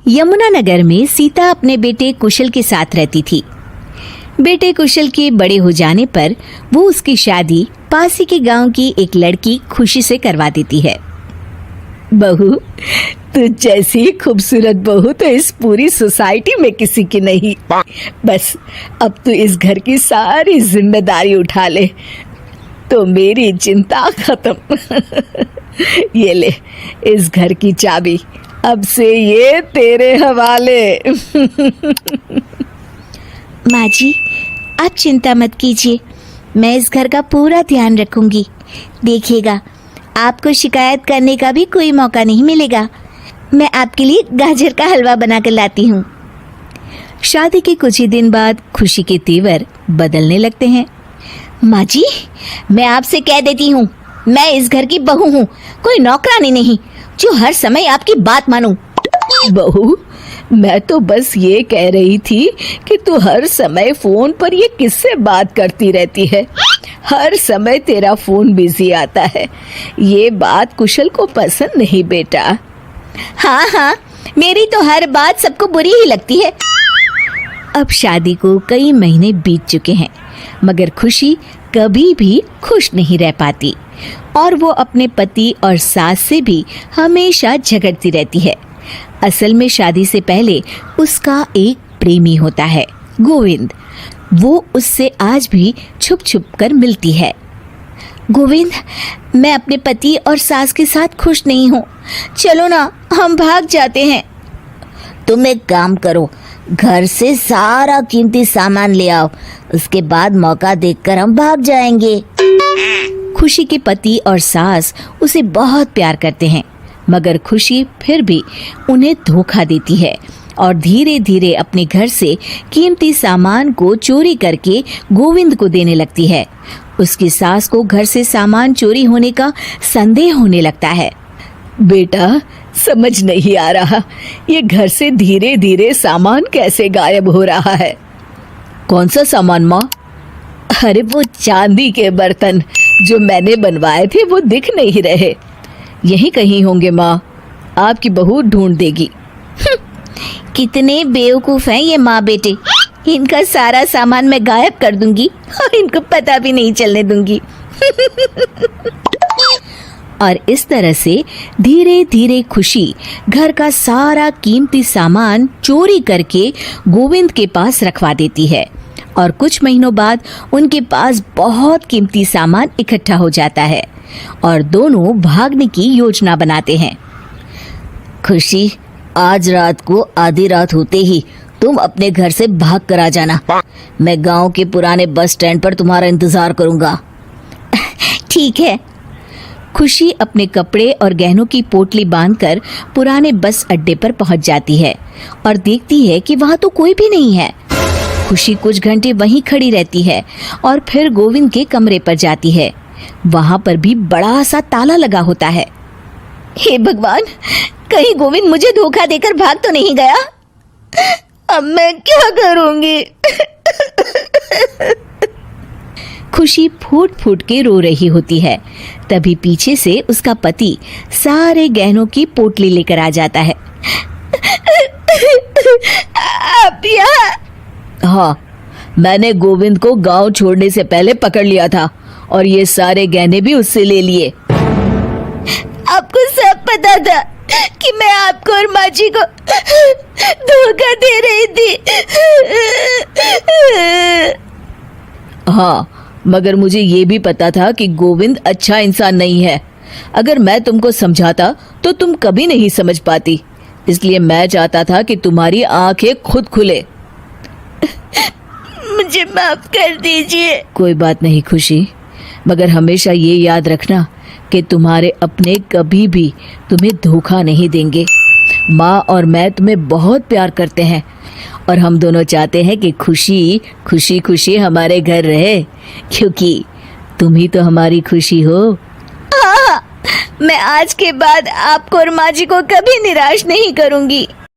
यमुनानगर में सीता अपने बेटे कुशल के साथ रहती थी। बेटे कुशल के बड़े हो जाने पर वो उसकी शादी पास ही के गांव की एक लड़की खुशी से करवा देती है। बहू, तू जैसी खूबसूरत बहू तो इस पूरी सोसाइटी में किसी की नहीं। बस अब तू इस घर की सारी जिम्मेदारी उठा ले तो मेरी चिंता खत्म। ये ले इस घर की चाबी, अब से ये तेरे हवाले। माँ जी, आप चिंता मत कीजिए, मैं इस घर का पूरा ध्यान रखूंगी। देखिएगा, आपको शिकायत करने का भी कोई मौका नहीं मिलेगा। मैं आपके लिए गाजर का हलवा बनाकर लाती हूँ। शादी के कुछ ही दिन बाद खुशी के तेवर बदलने लगते हैं। माँ जी, मैं आपसे कह देती हूँ, मैं इस घर की बहू हूँ, कोई नौकरानी नहीं जो हर समय आपकी बात मानूं। बहू, मैं तो बस ये कह रही थी कि तू हर समय फोन पर ये किससे बात करती रहती है। हर समय तेरा फोन बिजी आता है। ये बात कुशल को पसंद नहीं बेटा। हाँ हाँ, मेरी तो हर बात सबको बुरी ही लगती है। अब शादी को कई महीने बीत चुके हैं, मगर खुशी कभी भी खुश नहीं रह पाती और वो अपने पति और सास से भी हमेशा झगड़ती रहती है। असल में शादी से पहले उसका एक प्रेमी होता है, गोविंद। वो उससे आज भी छुप छुप कर मिलती है। गोविंद, मैं अपने पति और सास के साथ खुश नहीं हूँ, चलो ना हम भाग जाते हैं। तुम एक काम करो, घर से सारा कीमती सामान ले आओ, उसके बाद मौका देखकर हम भाग जाएंगे। खुशी के पति और सास उसे बहुत प्यार करते हैं, मगर खुशी फिर भी उन्हें धोखा देती है और धीरे धीरे अपने घर से कीमती सामान को चोरी करके गोविंद को देने लगती है। उसकी सास को घर से सामान चोरी होने का संदेह होने लगता है। बेटा, समझ नहीं आ रहा, ये घर से धीरे धीरे सामान कैसे गायब हो रहा है। कौन सा सामान माँ? अरे वो चांदी के बर्तन जो मैंने बनवाए थे वो दिख नहीं रहे। यहीं कहीं होंगे माँ, आपकी बहू ढूंढ देगी। कितने बेवकूफ हैं ये माँ बेटे, इनका सारा सामान मैं गायब कर दूंगी और इनको पता भी नहीं चलने दूंगी। और इस तरह से धीरे धीरे खुशी घर का सारा कीमती सामान चोरी करके गोविंद के पास रखवा देती है और कुछ महीनों बाद उनके पास बहुत कीमती सामान इकट्ठा हो जाता है और दोनों भागने की योजना बनाते हैं। खुशी, आज रात को आधी रात होते ही तुम अपने घर से भाग कर आ जाना। मैं गांव के पुराने बस स्टैंड पर तुम्हारा इंतजार करूंगा। ठीक है। खुशी अपने कपड़े और गहनों की पोटली बांधकर पुराने बस अड्डे पर पहुंच जाती है और देखती है कि वहां तो कोई भी नहीं है। खुशी कुछ घंटे वहीं खड़ी रहती है और फिर गोविंद के कमरे पर जाती है। वहां पर भी बड़ा सा ताला लगा होता है। हे भगवान, कहीं गोविंद मुझे धोखा देकर भाग तो नहीं गया। अब मैं क्या करूंगी? खुशी फूट फूट के रो रही होती है। तभी पीछे से उसका पति सारे गहनों की पोटली लेकर आ जाता है। आप यहाँ? हाँ, मैंने गोविंद को गांव छोड़ने से पहले पकड़ लिया था और ये सारे गहने भी उससे ले लिए। आपको सब पता था कि मैं आपको और माँ जी को धोखा दे रही थी। हाँ, मगर मुझे ये भी पता था कि गोविंद अच्छा इंसान नहीं है। अगर मैं तुमको समझाता तो तुम कभी नहीं समझ पाती, इसलिए मैं चाहता था कि तुम्हारी आंखें खुद खुले। मुझे माफ कर दीजिए। कोई बात नहीं खुशी, मगर हमेशा ये याद रखना कि तुम्हारे अपने कभी भी तुम्हें धोखा नहीं देंगे। माँ और मैं तुम्हें बहुत प्यार करते हैं और हम दोनों चाहते हैं कि खुशी खुशी खुशी हमारे घर रहे, क्योंकि तुम ही तो हमारी खुशी हो। हाँ, मैं आज के बाद आपको और माँ जी को कभी निराश नहीं करूंगी।